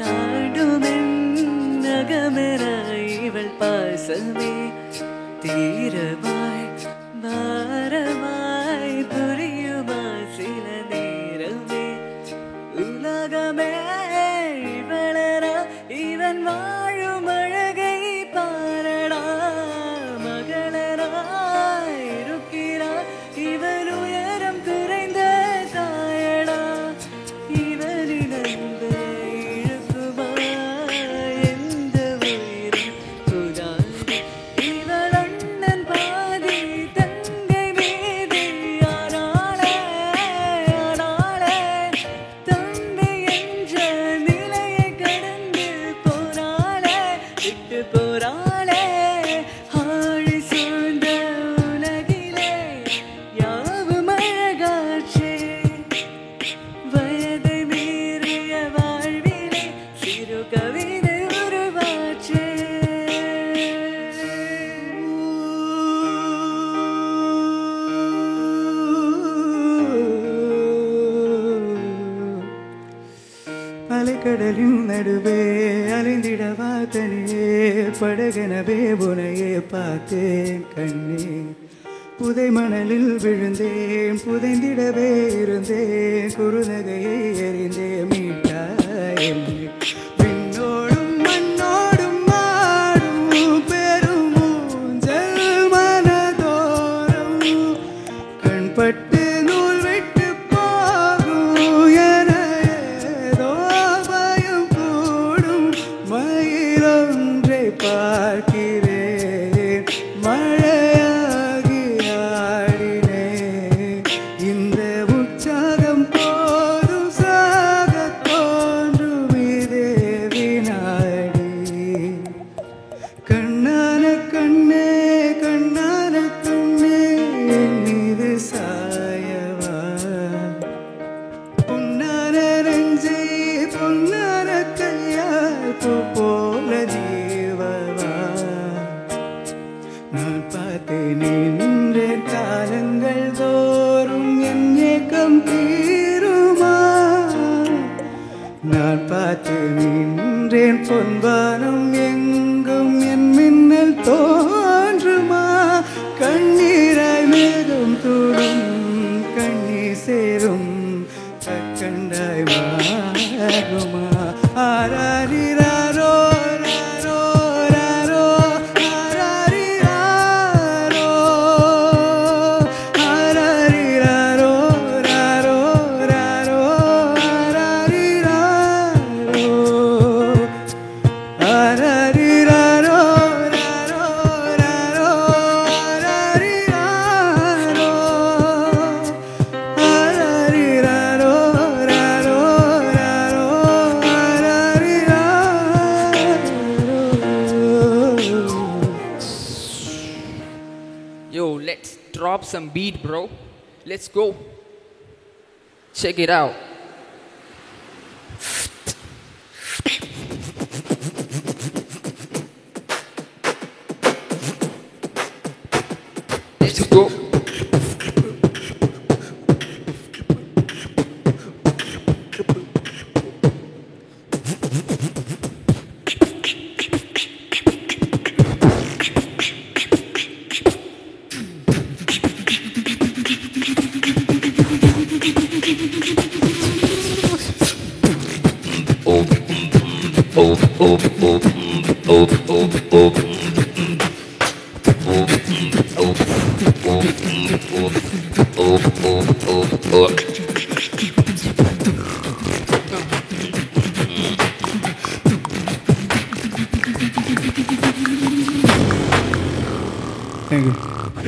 தாண்டுமென் நகமெராய் இவள் பாசமே தீரமாய் பாரமாய் புரியுமா சில நேரமே உலகமே இவளரா இவன் வாழும் அழகை பாரடா மகளராய் இருக்கிறார் இவள் உயரம் குறைந்த தாயடா இவனின் அன்பை இழுக்குமா எந்த உயிரும் புகாது இவள் அண்ணன் பாதி தங்கை மீது ஆனாளே தம்பி என்ற நிலையை கடந்து போனாளே விட்டு போறாளே ஆழி சூழ்ந்த உலகிலே யாவும் அழகாச்சே வயதை மீறிய வாழ்விலே சிறு கவிதை உருவாச்சே அலைக்கடலின் நடுவே அலைந்திடவா தனியே படகெனவே உனையே பார்த்தேன் கண்ணே புதை மணலில் விழுந்தேன் புதைந்திடவே இருந்தேன் குறுநகையை எறிந்தே மீட்டா என்னை விண்ணோடும் மண்ணோடும் மாடும் பெரும் ஊஞ்சல் மனதோரம் கண்பட்டு நூல் விட்டு போகும் என ஏதோ பயம் கூடும் மயிலொன்றை பார்க்கிறேன் மழையாகி ஆடினேன் இந்த உற்சாகம் போதும் சாக தோன்றும் இதே வினாடி கண்ணான கண்ணே கண்ணான கண்ணே என் மீது சாயவா பொன்னான நெஞ்சை பொன்னான கையால் பூ போல ஜீவவா நான் பார்த்தேன் நின்றேன் காலங்கள் தோறும் என் ஏக்கம் தீருமா நான் பார்த்து நின்றேன் பொன்வானம் எங்கும் என் மின்னல் தோன்றுமா கண்ணீராய் மேகம் தூடும் கண்ணீர் சேரும் கண்டாய் மாறுமா ஆராரிராரோ ராரோ ராரோ ஆராரிராரோ ஆராரிராரோ ராரோ ராரோ ஆராரிராரோ ஆராரிராரோ ராரோ ராரோ ஆராரிராரோ ஆராரிராரோ ராரோ ராரோ Yo, let's drop some beat, bro. Let's go. Check it out. Let's go. Thank you.